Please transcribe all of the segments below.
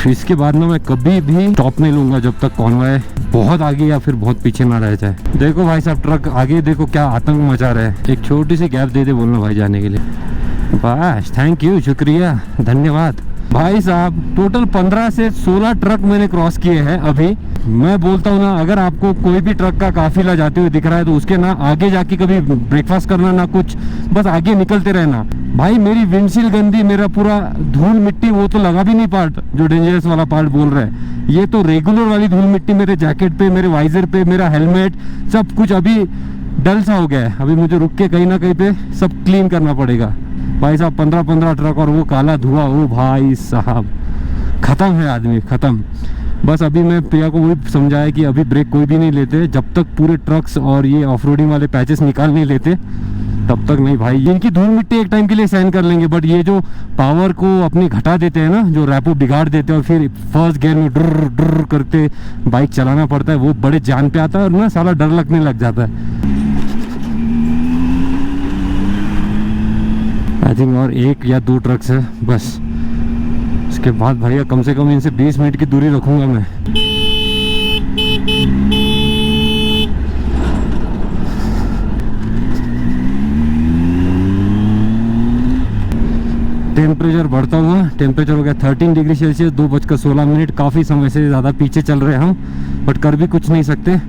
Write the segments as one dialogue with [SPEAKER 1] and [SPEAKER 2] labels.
[SPEAKER 1] इसके बाद ना मैं कभी भी टॉप नहीं लूंगा जब तक कॉन्वॉय बहुत आगे या फिर बहुत पीछे ना रह जाए। देखो भाई साहब ट्रक आगे देखो क्या आतंक मचा रहा है। एक छोटी सी गैप दे दे बोलना भाई जाने के लिए। बस थैंक यू, शुक्रिया, धन्यवाद। भाई साहब टोटल 15 से 16 ट्रक मैंने क्रॉस किए हैं अभी। मैं बोलता हूँ ना, अगर आपको कोई भी ट्रक का काफिला जाते हुए दिख रहा है तो उसके ना आगे जाके कभी ब्रेकफास्ट करना ना कुछ, बस आगे निकलते रहना। भाई मेरी विंडशील्ड गंदी, मेरा पूरा धूल मिट्टी, वो तो लगा भी नहीं पार्ट जो डेंजरस वाला पार्ट बोल रहा है। ये तो रेगुलर वाली धूल मिट्टी मेरे जैकेट पे, मेरे वाइजर पे, मेरा हेलमेट, सब कुछ अभी डल सा हो गया है। अभी मुझे रुक के कहीं ना कहीं पे सब क्लीन करना पड़ेगा। भाई साहब 15 ट्रक और वो काला धुआं, ओ भाई साहब खत्म है आदमी, खत्म। बस अभी मैं प्रिया को वही समझाया कि अभी ब्रेक कोई भी नहीं लेते जब तक पूरे ट्रक्स और ये ऑफ रोडिंग वाले पैचेस निकाल नहीं लेते, तब तक नहीं भाई। इनकी धूल मिट्टी एक टाइम के लिए सहन कर लेंगे, बट ये जो पावर को अपनी घटा देते हैं ना, जो रैपो बिगाड़ देते हैं और फिर फर्स्ट गियर में डर डर करते बाइक चलाना पड़ता है, वो बड़े जान पे आता है और ना साला डर लगने लग जाता है। आई थिंक और 1 या 2 ट्रक्स है बस। इसके बाद भैया कम से कम इनसे 20 मिनट की दूरी रखूंगा मैं। टेम्परेचर बढ़ता हुआ, टेम्परेचर हो गया 13 डिग्री सेल्सियस, 2:16। काफ़ी समय से ज़्यादा पीछे चल रहे हैं हम, बट कर भी कुछ नहीं सकते।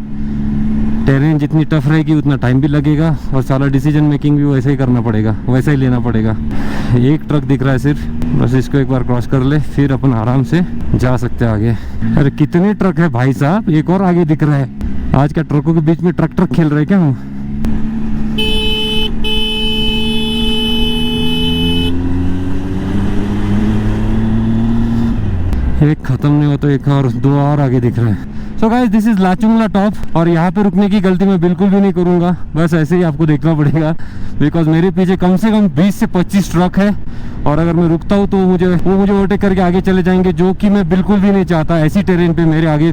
[SPEAKER 1] टेरेन जितनी टफ रहेगी उतना टाइम भी लगेगा और सारा डिसीजन मेकिंग भी वैसे ही करना पड़ेगा, वैसे ही लेना पड़ेगा। एक ट्रक दिख रहा है सिर्फ, बस इसको एक बार क्रॉस कर ले फिर अपन आराम से जा सकते हैं आगे। अरे कितने ट्रक है भाई साहब, एक और आगे दिख रहा है। आज क्या ट्रकों के बीच में ट्रक खेल रहे क्या हम? एक खत्म नहीं हो तो एक और 2 और आगे दिख रहे हैं। So guys this is Lachung La top, और यहाँ पे रुकने की गलती मैं बिल्कुल भी नहीं करूँगा। बस ऐसे ही आपको देखना पड़ेगा, बिकॉज मेरे पीछे कम से कम 20 से 25 ट्रक है, और अगर मैं रुकता हूँ तो वो मुझे ओवरटेक करके आगे चले जाएंगे, जो कि मैं बिल्कुल भी नहीं चाहता। ऐसी टेरेन पे मेरे आगे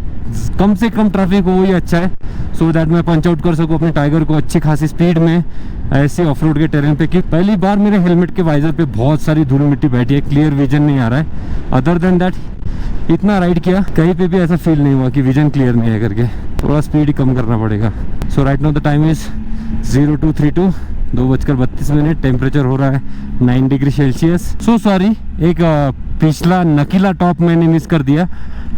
[SPEAKER 1] कम से कम ट्रैफिक हो, वही अच्छा है, सो दैट मैं पंच आउट कर सकूँ अपने टाइगर को अच्छी खासी स्पीड में ऐसे ऑफ रोड के टेरेन पे। कि पहली बार मेरे हेलमेट के वाइजर पे बहुत सारी धूल मिट्टी बैठी है, क्लियर विजन नहीं आ रहा है। अदर देन दैट इतना राइड किया, कहीं पे भी ऐसा फील नहीं हुआ कि विजन क्लियर नहीं है करके। थोड़ा स्पीड ही कम करना पड़ेगा। So right now the time is 0232, 2:32। Temperature हो रहा है 9 डिग्री सेल्सियस। सो सॉरी, एक पिछला नकीला टॉप मैंने मिस कर दिया।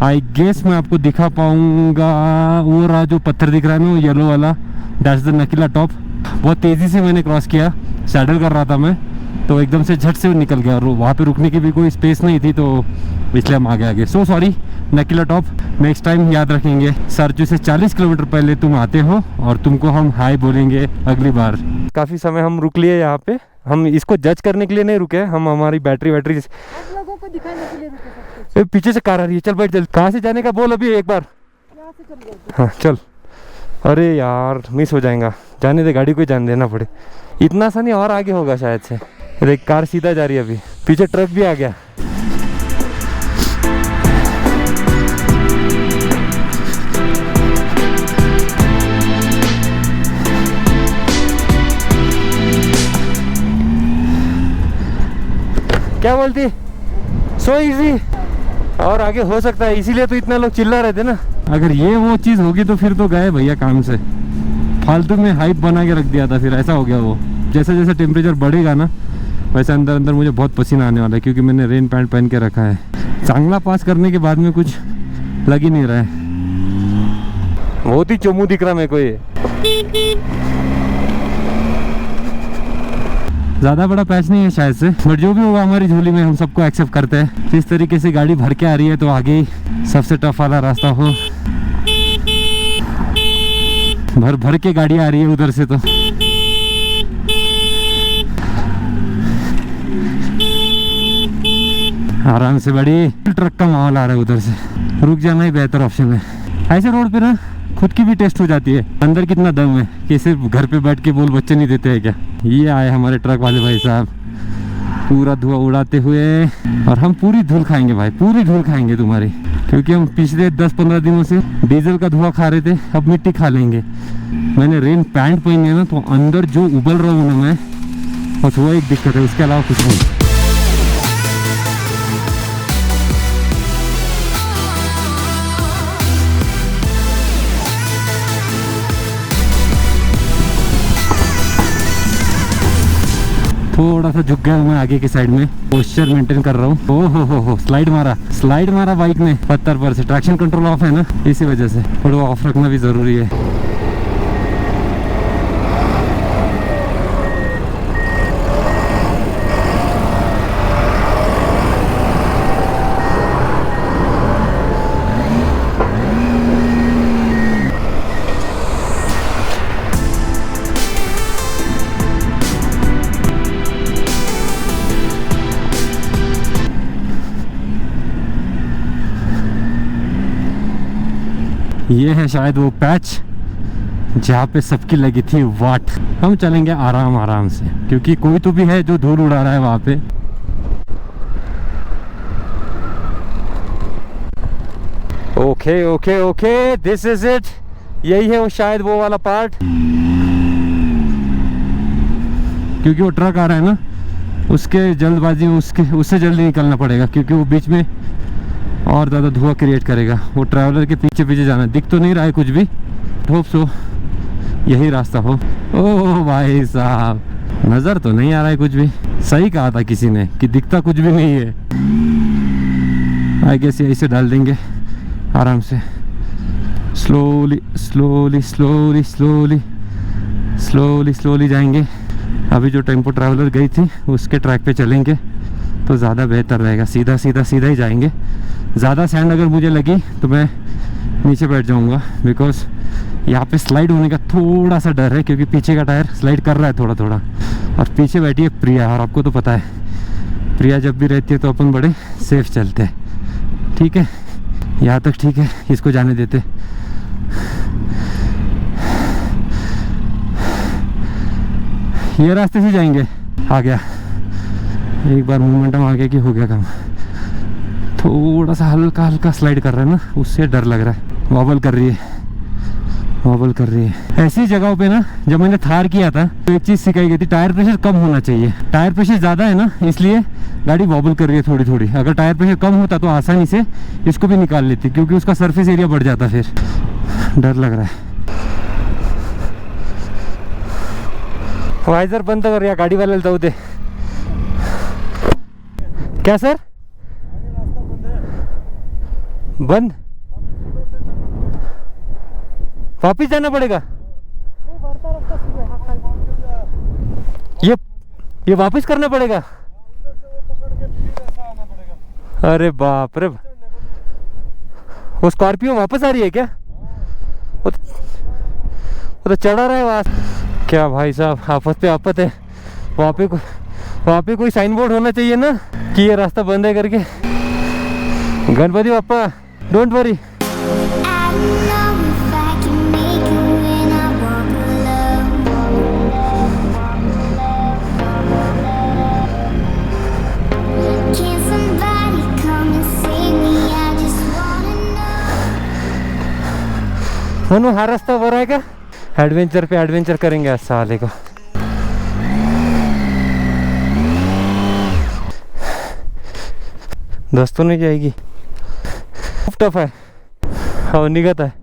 [SPEAKER 1] आई गेस मैं आपको दिखा पाऊंगा, वो रहा जो पत्थर दिख रहा है ना, वो येलो वाला, दैट्स द नकीला टॉप। बहुत तेज़ी से मैंने क्रॉस किया, सैडल कर रहा था मैं, तो एकदम से झट से निकल गया और वहाँ पे रुकने की भी कोई स्पेस नहीं थी, तो इसलिए हम आगे। So sorry Nakeela top, next time याद रखेंगे। सरजू से 40 किलोमीटर पहले तुम आते हो और तुमको हम हाय बोलेंगे अगली बार। काफ़ी समय हम रुक लिए यहाँ पे, हम इसको जज करने के लिए नहीं रुके, हम हमारी बैटरी
[SPEAKER 2] लोगों को दिखाने के लिए रुके।
[SPEAKER 1] पीछे से कार आ रही है, चल बैठ जल्दी। कहाँ से जाने का बोल अभी एक बार।
[SPEAKER 2] यहाँ से चल गए।
[SPEAKER 1] हाँ चल। अरे यार मिस हो जाएगा, जाने दे, गाड़ी को जाने देना पड़े। इतना सा नहीं, और आगे होगा शायद से। देख कार सीधा जा रही है, अभी पीछे ट्रक भी आ गया। क्या बोलती, सो इजी, और आगे हो सकता है, इसीलिए तो इतना लोग चिल्ला रहे थे ना। अगर ये वो चीज होगी तो फिर तो गए भैया काम से। फालतू में हाइप बना के रख दिया था, फिर ऐसा हो गया। वो जैसे जैसे टेम्परेचर बढ़ेगा ना, वैसे अंदर अंदर मुझे बहुत पसीना आने वाला है, क्योंकि मैंने रेन पैंट पहन के रखा है। चांगला पास करने के बाद में कुछ लग ही नहीं रहा है, बहुत ही चोमू दिख रहा मेरे को ये। ज़्यादा बड़ा पैच नहीं है शायद से, बट जो भी होगा हमारी झोली में हम सबको एक्सेप्ट करते हैं। जिस तरीके से गाड़ी भर के आ रही है, तो आगे ही सबसे टफ वाला रास्ता हो। भर भर के गाड़ी आ रही है उधर से, तो आराम से बड़ी ट्रक का माहौल आ रहा है उधर से। रुक जाना ही बेहतर ऑप्शन है। ऐसे रोड पे ना खुद की भी टेस्ट हो जाती है, अंदर कितना दम है, कि सिर्फ घर पे बैठ के बोल बच्चे नहीं देते हैं क्या। ये आए हमारे ट्रक वाले भाई साहब, पूरा धुआं उड़ाते हुए, और हम पूरी धूल खाएंगे भाई, पूरी धूल खाएंगे तुम्हारी, क्योंकि हम पिछले 10-15 दिनों से डीजल का धुआं खा रहे थे, अब मिट्टी खा लेंगे। मैंने रेन पैंट पहनी है ना, तो अंदर जो उबल रहा हूँ ना मैं, बस वो एक दिक्कत है, उसके अलावा कुछ नहीं। थोड़ा सा झुक गया हूं मैं आगे की साइड में, पोस्चर मेंटेन कर रहा हूँ। ओ हो स्लाइड मारा बाइक ने पत्थर पर से। ट्रैक्शन कंट्रोल ऑफ है ना, इसी वजह से थोड़ा ऑफ रखना भी जरूरी है। ये है शायद वो पैच जहाँ पे सबकी लगी थी वाट। हम चलेंगे आराम से, क्योंकि कोई तो भी है जो धूल उड़ा रहा है वहाँ पे। Okay this is it. यही है वो शायद वो वाला पार्ट, क्योंकि वो ट्रक आ रहा है ना, उसके जल्दबाजी में उससे जल्दी निकलना पड़ेगा, क्योंकि वो बीच में और ज़्यादा धुआं क्रिएट करेगा। वो ट्रैवलर के पीछे जाना। दिख तो नहीं रहा है कुछ भी, होप सो यही रास्ता हो। ओह भाई साहब, नज़र तो नहीं आ रहा है कुछ भी। सही कहा था किसी ने कि दिखता कुछ भी नहीं है। आई गेस यही से डाल देंगे आराम से, स्लोली जाएंगे। अभी जो टेम्पो ट्रैवलर गई थी उसके ट्रैक पे चलेंगे तो ज़्यादा बेहतर रहेगा। सीधा ही जाएंगे। ज़्यादा सैंड अगर मुझे लगी तो मैं नीचे बैठ जाऊंगा, बिकॉज यहाँ पे स्लाइड होने का थोड़ा सा डर है, क्योंकि पीछे का टायर स्लाइड कर रहा है थोड़ा। और पीछे बैठी है प्रिया, और आपको तो पता है प्रिया जब भी रहती है तो अपन बड़े सेफ चलते हैं। ठीक है, यहाँ तक ठीक है, इसको जाने देते। ये रास्ते से जाएंगे। आ गया एक बार मोमेंटम आ गया कि हो गया काम। थोड़ा सा हल्का स्लाइड कर रहा है ना, उससे डर लग रहा है। वॉबल कर रही है। ऐसी जगहों पे ना, जब मैंने थार किया था तो एक चीज़ सिखाई गई थी, टायर प्रेशर कम होना चाहिए। टायर प्रेशर ज़्यादा है ना, इसलिए गाड़ी वॉबल कर रही है थोड़ी। अगर टायर प्रेशर कम होता तो आसानी से इसको भी निकाल लेती, क्योंकि उसका सरफेस एरिया बढ़ जाता। फिर डर लग रहा है। वाइजर बंद कर, या गाड़ी वाले जाऊ दे। क्या सर? बंद? वापिस जाना पड़ेगा? ये वापिस करना पड़ेगा? अरे बाप रे, वो स्कॉर्पियो वापस आ रही है क्या? वो तो चढ़ा रहा है वहां। क्या भाई साहब, आफत पे आफत है। वहाँ पे कोई साइन बोर्ड होना चाहिए ना कि ये रास्ता बंद है करके। Ganpati Bappa, don't worry. मनु, हर रास्ता हो रहा है क्या? एडवेंचर पे एडवेंचर करेंगे आज साले को। दोस्तों नहीं जाएगी, टफ है और निगत है।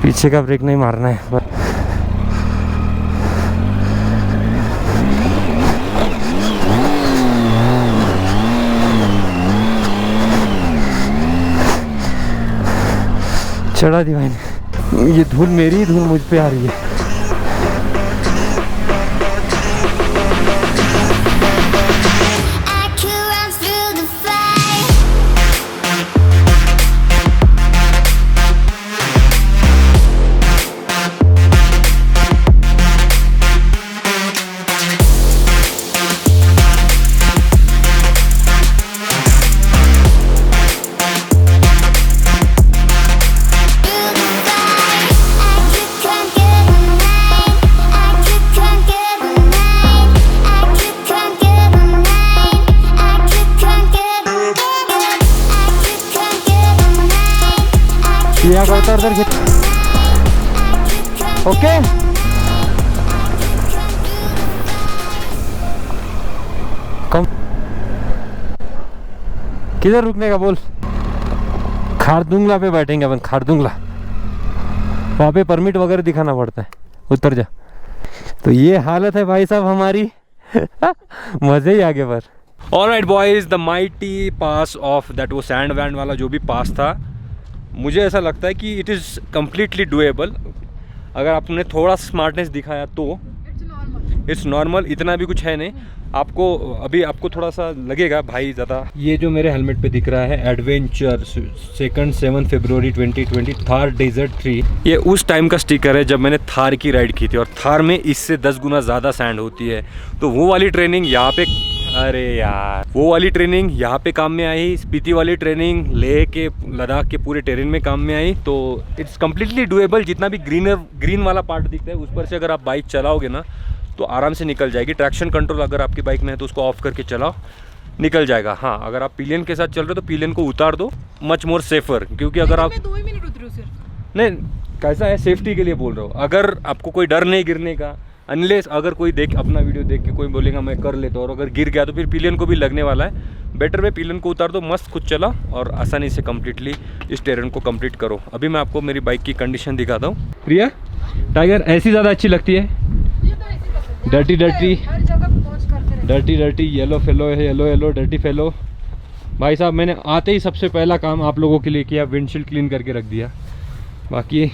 [SPEAKER 1] पीछे का ब्रेक नहीं मारना है। चढ़ा दी भाई ने। ये धूल मेरी धूल मुझ पे आ रही है। उधर ओके। कम किधर रुकने का बोल? खारदुंगला पे बैठेंगे अपन। खारदुंगला, वहाँ पे परमिट वगैरह दिखाना पड़ता है। उतर जा। तो ये हालत है भाई साहब हमारी। मजे ही आगे पर। Alright boys, the mighty pass of that, वो सैंड वैंड वाला जो भी पास था, मुझे ऐसा लगता है कि इट इज़ कम्प्लीटली डूएबल अगर आपने थोड़ा स्मार्टनेस दिखाया तो। इट्स नॉर्मल, इतना भी कुछ है नहीं। आपको थोड़ा सा लगेगा भाई ज़्यादा। ये जो मेरे हेलमेट पे दिख रहा है एडवेंचर 7 फरवरी 2020 थार डेजर्ट 3, ये उस टाइम का स्टिकर है जब मैंने थार की राइड की थी, और थार में इससे 10 गुना ज़्यादा सैंड होती है। तो वो वाली ट्रेनिंग यहाँ पे, अरे यार, वो वाली ट्रेनिंग यहाँ पे काम में आई। स्पीति वाली ट्रेनिंग लेह के लद्दाख के पूरे टेरेन में काम में आई। तो इट्स कम्प्लीटली डूएबल। जितना भी ग्रीन वाला पार्ट दिखता है उस पर से अगर आप बाइक चलाओगे ना तो आराम से निकल जाएगी। ट्रैक्शन कंट्रोल अगर आपकी बाइक में है तो उसको ऑफ करके चलाओ, निकल जाएगा। हाँ, अगर आप पिलियन के साथ चल रहे हो तो पिलियन को उतार दो, मच मोर सेफर। क्योंकि अगर आप
[SPEAKER 2] 2 ही मिनट उतरी हूँ सिर्फ।
[SPEAKER 1] नहीं, कैसा है, सेफ्टी के लिए बोल रहा हूँ। अगर आपको कोई डर नहीं गिरने का, अनलेस अगर कोई अपना वीडियो देख के कोई बोलेगा मैं कर लेता हूँ, और अगर गिर गया तो फिर पिलियन को भी लगने वाला है। बेटर वे पिलियन को उतार दो, मस्त खुद चला और आसानी से कम्प्लीटली इस टेरेन को कंप्लीट करो। अभी मैं आपको मेरी बाइक की कंडीशन दिखाता हूँ। प्रिया, टाइगर ऐसी ज़्यादा अच्छी लगती है? डर्टी
[SPEAKER 2] हर जगह पहुंच करते रहे।
[SPEAKER 1] डर्टी येलो फेलो है, येलो डर्टी फेलो। भाई साहब, मैंने आते ही सबसे पहला काम आप लोगों के लिए किया, विंडशील्ड क्लीन करके रख दिया। बाकी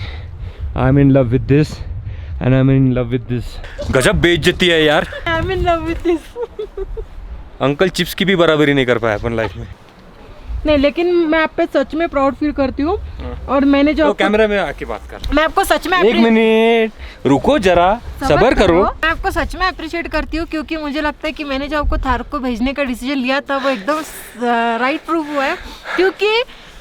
[SPEAKER 1] I am in love with this and I am in love with this. गजब बेइज्जती है यार।
[SPEAKER 2] I am in love with this.
[SPEAKER 1] Uncle chips की भी बराबरी नहीं कर पाया अपन लाइफ में।
[SPEAKER 2] नहीं, लेकिन मैं आप पे सच में प्राउड फील करती हूँ। और मैंने जो
[SPEAKER 1] तो कैमरा में आके बात कर।
[SPEAKER 2] मैं आपको सच में
[SPEAKER 1] एक मिनट रुको जरा, सबर करो।
[SPEAKER 2] मैं आपको सच में अप्रिशिएट करती हूँ, क्योंकि मुझे लगता है कि मैंने जो आपको थार को भेजने का डिसीजन लिया था वो एकदम राइट प्रूव हुआ है। क्योंकि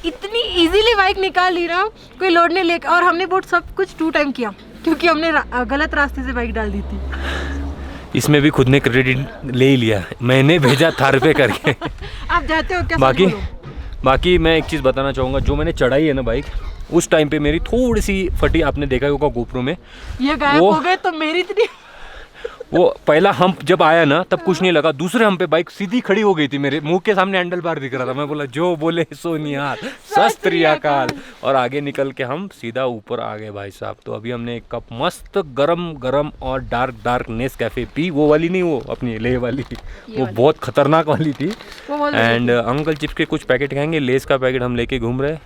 [SPEAKER 2] इतनी इजीली बाइक निकाल ली ना, कोई लोड नहीं लेकर। और हमने बहुत सब कुछ 2 टाइम किया क्योंकि हमने गलत रास्ते से बाइक डाल दी थी।
[SPEAKER 1] इसमें भी खुद ने क्रेडिट ले ही लिया, मैंने भेजा थार पे करके।
[SPEAKER 2] आप जाते हो क्या?
[SPEAKER 1] बाकी मैं एक चीज़ बताना चाहूँगा, जो मैंने चढ़ाई है ना बाइक, उस टाइम पे मेरी थोड़ी सी फटी, आपने देखा होगा गोप्रो में।
[SPEAKER 2] ये गायब हो गए तो मेरी इतनी
[SPEAKER 1] वो पहला हम्प जब आया ना तब कुछ नहीं लगा, दूसरे हम्प पे बाइक सीधी खड़ी हो गई थी, मेरे मुंह के सामने हैंडल बार दिख रहा था। मैं बोला जो बोले सो निहाल, सत श्री अकाल, और आगे निकल के हम सीधा ऊपर आ गए भाई साहब। तो अभी हमने एक कप मस्त गरम और डार्क नेस्कैफे पी। वो वाली नहीं, वो अपनी लेह वाली, वो बहुत खतरनाक वाली थी। एंड अंकल चिप्स के कुछ पैकेट खाएंगे, लेस का पैकेट हम लेके घूम रहे।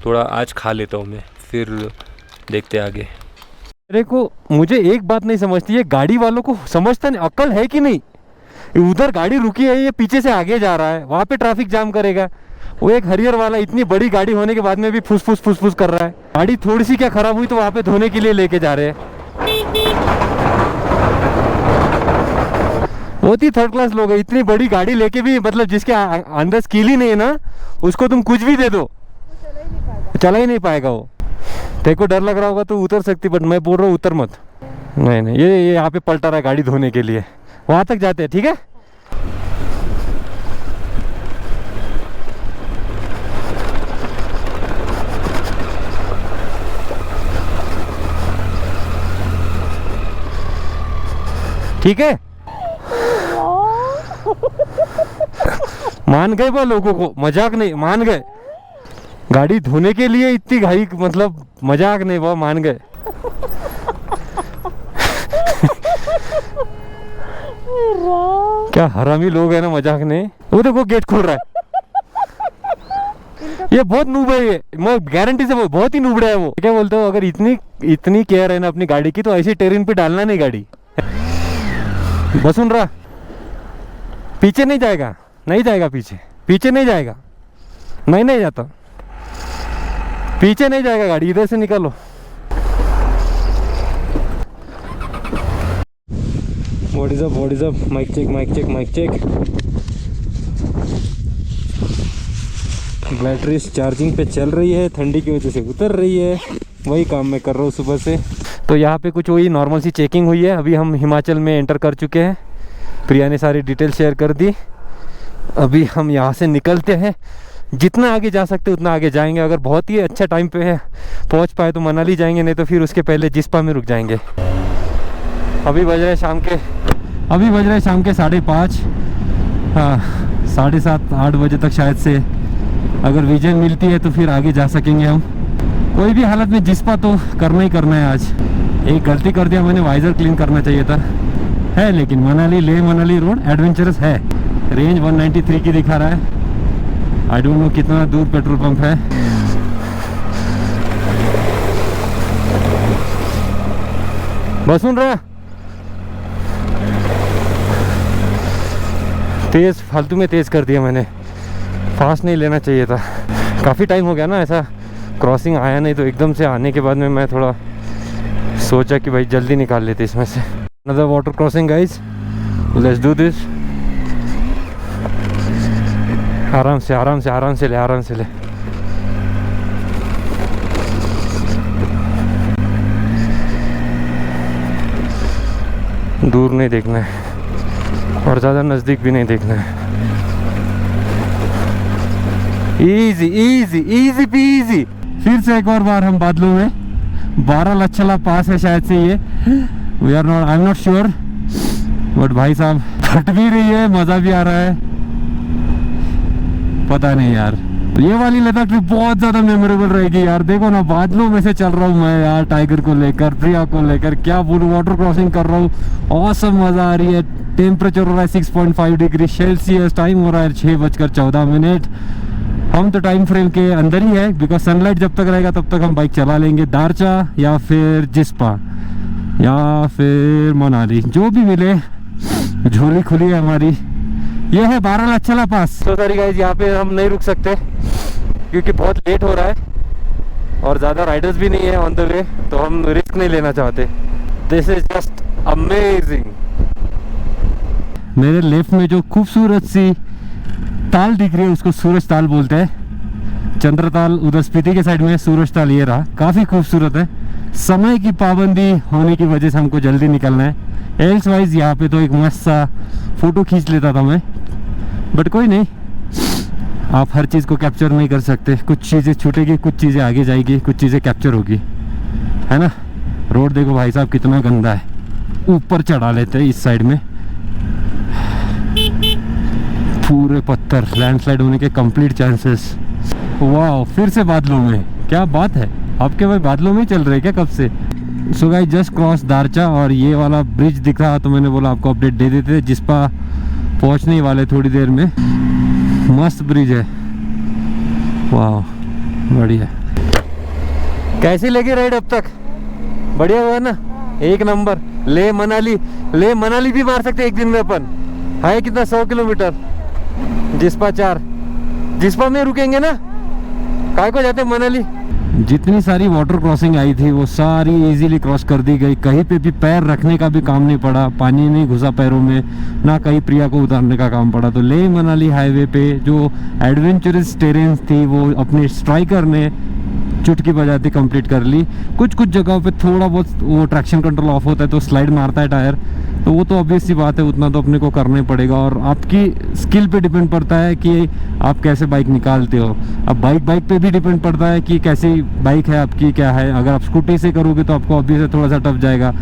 [SPEAKER 1] थोड़ा आज खा लेता हूँ मैं, फिर देखते आगे। मेरे को मुझे एक बात नहीं समझती है, गाड़ी वालों को समझता नहीं, अक्ल है कि नहीं? उधर गाड़ी रुकी है, ये पीछे से आगे जा रहा है, वहाँ पे ट्रैफिक जाम करेगा। वो एक हरियर वाला इतनी बड़ी गाड़ी होने के बाद में भी फुस कर रहा है। गाड़ी थोड़ी सी क्या खराब हुई तो वहाँ पे धोने के लिए लेके जा रहे हैं। बहुत ही थर्ड क्लास लोग है। इतनी बड़ी गाड़ी लेके भी, मतलब जिसके अंदर स्किल ही नहीं है ना, उसको तुम कुछ भी दे दो, चला ही नहीं पाएगा वो। तेरे को डर लग रहा होगा तो उतर सकती, बट मैं बोल रहा हूँ उतर मत। नहीं, ये यहाँ पे पलटा रहा है गाड़ी धोने के लिए, वहाँ तक जाते हैं, ठीक है? ठीक है। मान गए वो लोगों को, मजाक नहीं, मान गए। गाड़ी धोने के लिए इतनी घाई, मतलब मजाक नहीं, वो मान गए। क्या हरामी लोग है ना, मजाक नहीं। वो देखो गेट खोल रहा है। ये बहुत नूब है, ये मैं गारंटी से बहुत ही नूबड़ा है वो। क्या बोलते हो, अगर इतनी केयर है ना अपनी गाड़ी की तो ऐसी टेरेन पे डालना नहीं गाड़ी। बस सुन रहा, पीछे नहीं जाएगा, नहीं जाएगा पीछे नहीं जाएगा, नहीं जाता, पीछे नहीं जाएगा गाड़ी, इधर से निकालो। What is up, mike check. Battery charging पे चल रही है, ठंडी की वजह से उतर रही है, वही काम मैं कर रहा हूँ सुबह से। तो यहाँ पे कुछ वही नॉर्मल सी चेकिंग हुई है। अभी हम हिमाचल में एंटर कर चुके हैं, प्रिया ने सारी डिटेल शेयर कर दी। अभी हम यहाँ से निकलते हैं, जितना आगे जा सकते उतना आगे जाएंगे। अगर बहुत ही अच्छा टाइम पे है पहुँच पाए तो मनाली जाएंगे, नहीं तो फिर उसके पहले जिस्पा में रुक जाएंगे। अभी बज रहे हैं शाम के 5:30, हाँ 7:30-8 बजे तक शायद से अगर विजन मिलती है तो फिर आगे जा सकेंगे हम। कोई भी हालत में जिस्पा तो करना ही करना है आज। एक गलती कर दिया मैंने, वाइजर क्लीन करना चाहिए था। है लेकिन मनाली लेह मनाली रोड एडवेंचरस है। रेंज 193 की दिखा रहा है। आई डोंट नो कितना दूर पेट्रोल पंप है। बस सुन रहा तेज, फालतू में तेज कर दिया मैंने, फास्ट नहीं लेना चाहिए था। काफ़ी टाइम हो गया ना ऐसा क्रॉसिंग आया नहीं, तो एकदम से आने के बाद में मैं थोड़ा सोचा कि भाई जल्दी निकाल लेते इसमें से। Another water crossing guys, let's do this. आराम से आराम से आराम से ले, आराम से ले। दूर नहीं देखना है और ज़्यादा नज़दीक भी नहीं देखना है। Easy easy easy PG. फिर से एक और बार हम बादलों में। 12 लच्छला पास है शायद से ये, we are not, I am not sure, but भाई साहब फट भी रही है, मज़ा भी आ रहा है, पता नहीं यार। ये वाली लद्दाख ट्रिप बहुत ज़्यादा मेमोरेबल रहेगी यार। देखो ना, बादलों में से चल रहा हूँ मैं यार, टाइगर को लेकर, प्रिया को लेकर, क्या बोलूँ, वाटर क्रॉसिंग कर रहा हूँ, ऑसम मज़ा आ रही है। टेम्परेचर हो रहा है 6.5 डिग्री सेल्सियस, टाइम हो रहा है 6:14। हम तो टाइम फ्रेम के अंदर ही है, बिकॉज सनलाइट जब तक रहेगा तब तक हम बाइक चला लेंगे। दारचा या फिर जिस्पा या फिर मनाली, जो भी मिले, झोली खुली है हमारी। ये है 12 लच्छला पास। तो सॉरी गाइस, यहाँ पे हम नहीं रुक सकते क्योंकि बहुत लेट हो रहा है और ज़्यादा राइडर्स भी नहीं है ऑन द वे, तो हम रिस्क नहीं लेना चाहते। This is just amazing. मेरे लेफ्ट में जो खूबसूरत सी ताल दिख रही है उसको सूरज ताल बोलते हैं। चंद्रताल उधर स्पीति के साइड में, सूरज ताल ये रहा, काफ़ी खूबसूरत है। समय की पाबंदी होने की वजह से हमको जल्दी निकलना है, एल्स वाइज यहाँ पे तो एक मस्त सा फोटो खींच लेता था मैं, बट कोई नहीं, आप हर चीज़ को कैप्चर नहीं कर सकते। कुछ चीज़ें छूटेगी, कुछ चीज़ें आगे जाएगी, कुछ चीज़ें कैप्चर होगी, है ना। रोड देखो भाई साहब कितना गंदा है, ऊपर चढ़ा लेते हैं इस साइड में, पूरे पत्थर, लैंडस्लाइड होने के कंप्लीट चांसेस। वाह, फिर से बादलों में, क्या बात है, आपके भाई बादलों में ही चल रहे हैं क्या कब से। So guys, just cross Darcha और ये वाला ब्रिज दिख रहा, तो मैंने बोला आपको अपडेट दे देते थे। जिस्पा पहुंचने वाले थोड़ी देर में। मस्त ब्रिज है, वाह बढ़िया। कैसी लगी राइड अब तक? बढ़िया हुआ ना, एक नंबर। ले मनाली भी मार सकते एक दिन में अपन, है कितना, 100 किलोमीटर। जिस्पा 4, जिस्पा में रुकेंगे ना, काय को जाते मनाली। जितनी सारी वाटर क्रॉसिंग आई थी वो सारी इजीली क्रॉस कर दी गई, कहीं पे भी पैर रखने का भी काम नहीं पड़ा, पानी नहीं घुसा पैरों में, ना कहीं प्रिया को उतारने का काम पड़ा। तो लेह मनाली हाईवे पे जो एडवेंचरस टेरेन्स थी वो अपने स्ट्राइकर ने चुटकी बजाती कंप्लीट कर ली। कुछ जगहों पे थोड़ा बहुत वो ट्रैक्शन कंट्रोल ऑफ होता है तो स्लाइड मारता है टायर, तो वो तो ऑब्वियस सी बात है, उतना तो अपने को करना ही पड़ेगा। और आपकी स्किल पे डिपेंड पड़ता है कि आप कैसे बाइक निकालते हो। अब बाइक पे भी डिपेंड पड़ता है कि कैसी बाइक है आपकी, क्या है। अगर आप स्कूटी से करोगे तो आपको ऑब्वियस थोड़ा सा टफ जाएगा,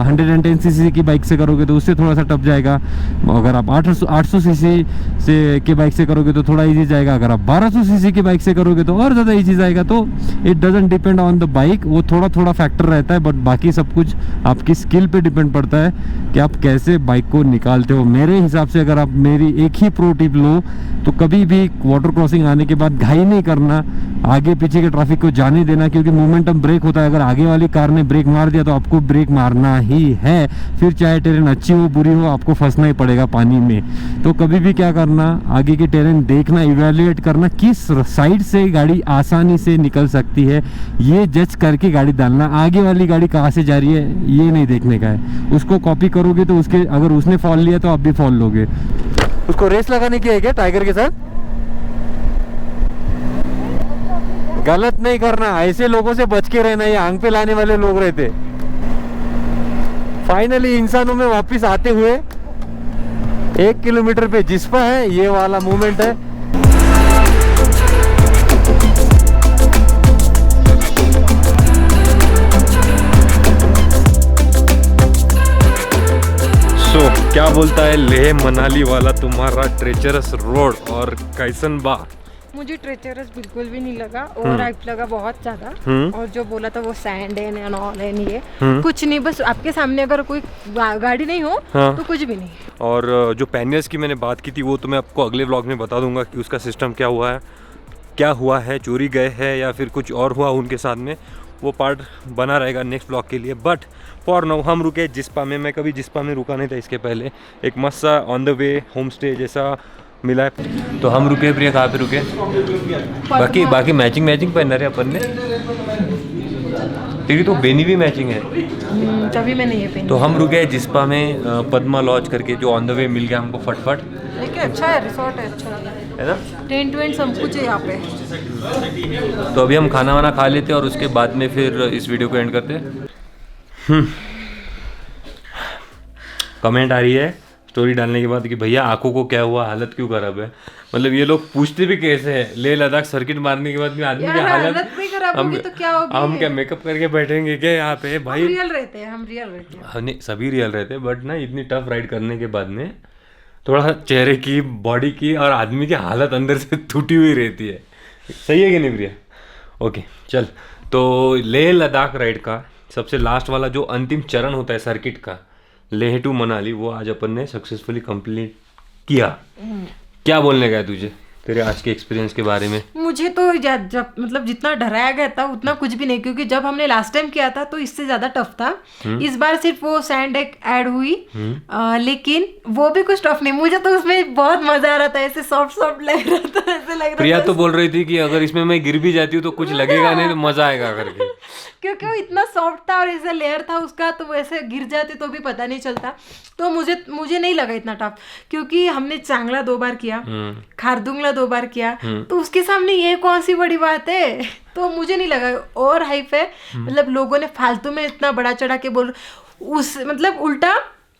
[SPEAKER 1] 110 सीसी की बाइक से करोगे तो उससे थोड़ा सा टफ जाएगा। अगर आप 800 सीसी से की बाइक से करोगे तो थोड़ा ईजी जाएगा। अगर आप 1200 सीसी की बाइक से करोगे तो और ज़्यादा ईजी जाएगा। तो it doesn't depend on the bike, वो थोड़ा फैक्टर रहता है, बट बाकी सब कुछ आपकी स्किल पे डिपेंड पड़ता है कि आप कैसे बाइक को निकालते हो। मेरे हिसाब से अगर आप मेरी एक ही प्रो टिप लो तो कभी भी वाटर क्रॉसिंग आने के बाद घाई नहीं करना, आगे पीछे के ट्रैफिक को जाने देना, क्योंकि मोमेंटम ब्रेक होता है। अगर आगे वाली कार ने ब्रेक मार दिया तो आपको ब्रेक मारना ही है, फिर चाहे टेरेन अच्छी हो बुरी हो, आपको फंसना ही पड़ेगा पानी में। तो कभी भी क्या करना, आगे की टेरेन देखना, इवैल्यूएट करना, किस साइड से गाड़ी आसानी से निकल सकती है, ये जज करके गाड़ी डालना। आगे वाली गाड़ी कहाँ से जा रही है ये नहीं देखने का है। उसको कॉपी करोगे तो उसके, अगर उसने फॉल लिया तो आप भी फॉल लोगे। उसको रेस लगाने की है क्या टाइगर के साथ? गलत नहीं करना, ऐसे लोगों से बच के रहना, ये आंख पे लाने वाले लोग रहते। फाइनली इंसानों में वापस आते हुए 1 किलोमीटर पे जिस्पा है, ये वाला मूवमेंट है। क्या बोलता है लेह मनाली वाला तुम्हारा ट्रेचरस रोड और कैसन बा?
[SPEAKER 2] मुझे ट्रेचरस बिल्कुल भी नहीं लगा, और हाइप लगा बहुत ज्यादा। और जो बोला था वो सैंड है एंड ऑल है, नहीं है कुछ नहीं, बस आपके सामने अगर कोई गाड़ी नहीं हो तो कुछ भी नहीं।
[SPEAKER 1] और जो पैनल्स की मैंने बात की थी वो तो मैं आपको अगले व्लॉग में बता दूंगा कि उसका सिस्टम क्या हुआ है, चोरी गए हैं या फिर कुछ और हुआ उनके साथ में, वो पार्ट बना रहेगा नेक्स्ट व्लॉग के लिए। बट फॉर नाउ हम रुके जिस्पा में। मैं कभी जिस्पा में रुका नहीं था इसके पहले। एक मस्त सा on the way home stay जैसा मिला है, तो हम रुके। प्रिया कहाँ पे रुके? बाकी मैचिंग पहन रहे अपन ने। तेरी तो बेनी भी मैचिंग है,
[SPEAKER 2] तभी मैंने ये पहनी।
[SPEAKER 1] तो हम रुके जिस्पा में पद्मा लॉज करके, जो ऑन द वे मिल गया हमको फटफट।
[SPEAKER 2] लेकिन अच्छा है, रिसोर्ट है, अच्छा
[SPEAKER 1] है ना,
[SPEAKER 2] टेंट वेंट सब कुछ है यहाँ पे।
[SPEAKER 1] तो अभी हम खाना वाना खा लेते और उसके बाद में फिर इस वीडियो को एंड करते। कमेंट आ रही है स्टोरी डालने के बाद कि भैया आंखों को क्या हुआ, हालत क्यों खराब है। मतलब ये लोग पूछते भी कैसे हैं, लेह लद्दाख सर्किट मारने के बाद भी आदमी की हालत
[SPEAKER 2] भी खराब होगी तो क्या होगी?
[SPEAKER 1] हम क्या मेकअप करके बैठेंगे क्या यहाँ पे भाई?
[SPEAKER 2] हम रियल रहते हैं।
[SPEAKER 1] नहीं, सभी रियल रहते हैं, बट ना इतनी टफ राइड करने के बाद में थोड़ा चेहरे की, बॉडी की और आदमी की हालत अंदर से टूटी हुई रहती है। सही है कि नहीं प्रिया? ओके चल, तो लेह लद्दाख राइड का सबसे लास्ट वाला जो अंतिम चरण होता है सर्किट का, लेह टू मनाली, वो आज अपन ने सक्सेसफुली कंप्लीट किया। क्या बोलने का है तुझे तेरे आज के एक्सपीरियंस के बारे में?
[SPEAKER 2] मुझे तो जब मतलब जितना डराया गया था उतना कुछ भी नहीं, क्योंकि जब हमने लास्ट टाइम किया था तो इससे ज्यादा टफ था। इस बार सिर्फ वो सैंड ऐड हुई, लेकिन वो भी कुछ टफ नहीं। मुझे तो उसमें बहुत मजा आ रहा था, ऐसे सॉफ्ट लग रहा था, ऐसे लग रहा था।
[SPEAKER 1] प्रिया तो बोल रही थी कि अगर इसमें मैं गिर भी जाती हूँ तो कुछ लगेगा नहीं, तो मजा आएगा करके,
[SPEAKER 2] क्योंकि वो इतना सॉफ्ट था और ऐसा लेयर था उसका, तो वैसे गिर जाते तो भी पता नहीं चलता। तो मुझे नहीं लगा इतना टफ, क्योंकि हमने चांगला 2 बार किया, खारदुंगला 2 बार किया, तो उसके सामने ये कौन सी बड़ी बात है। तो मुझे नहीं लगा। और हाइप है, मतलब लोगों ने फालतू में इतना बड़ा चढ़ा के बोल, उस मतलब उल्टा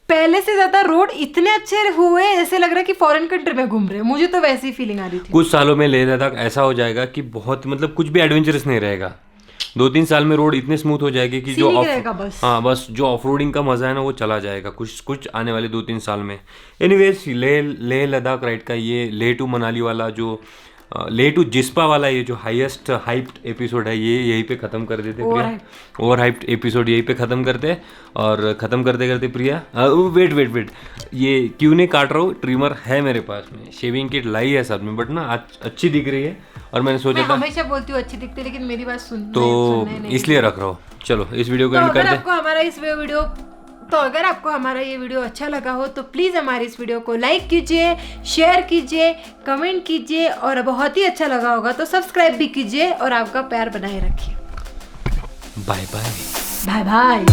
[SPEAKER 2] पहले से ज्यादा रोड इतने अच्छे हुए, ऐसे लग रहा है कि फॉरेन कंट्री में घूम रहे हैं। मुझे तो वैसी फीलिंग आ रही थी।
[SPEAKER 1] कुछ सालों में लेह लद्दाख ऐसा हो जाएगा कि बहुत मतलब कुछ भी एडवेंचरस नहीं रहेगा। 2-3 साल में रोड इतने स्मूथ हो जाएगी कि जो बस जो ऑफ रोडिंग का मजा है ना वो चला जाएगा कुछ आने वाले 2-3 साल में। एनीवेज, लेह लद्दाख राइड का ये लेह टू मनाली वाला, जो लेह टू जिस्पा वाला, ये जो हाईएस्ट हाइप्ड एपिसोड है, ये यहीं पे ख़त्म कर देते प्रिया। ओवर हाइप्ड एपिसोड यहीं पे ख़त्म करते। और ख़त्म करते करते प्रिया, वेट, ये क्यों नहीं काट रहा हूँ, ट्रिमर है मेरे पास में, शेविंग किट लाई है साथ में, बट ना आज अच्छी दिख रही है और मैंने सोचा था,
[SPEAKER 2] हमेशा बोलती हूँ अच्छी दिखती है, लेकिन मेरी बात
[SPEAKER 1] तो इसलिए रख रहा हूँ। चलो इस वीडियो को एंड करते हैं।
[SPEAKER 2] अगर आपको हमारा ये वीडियो अच्छा लगा हो तो प्लीज़ हमारे इस वीडियो को लाइक कीजिए, शेयर कीजिए, कमेंट कीजिए, और बहुत ही अच्छा लगा होगा तो सब्सक्राइब भी कीजिए और आपका प्यार बनाए रखिए।
[SPEAKER 1] Bye bye.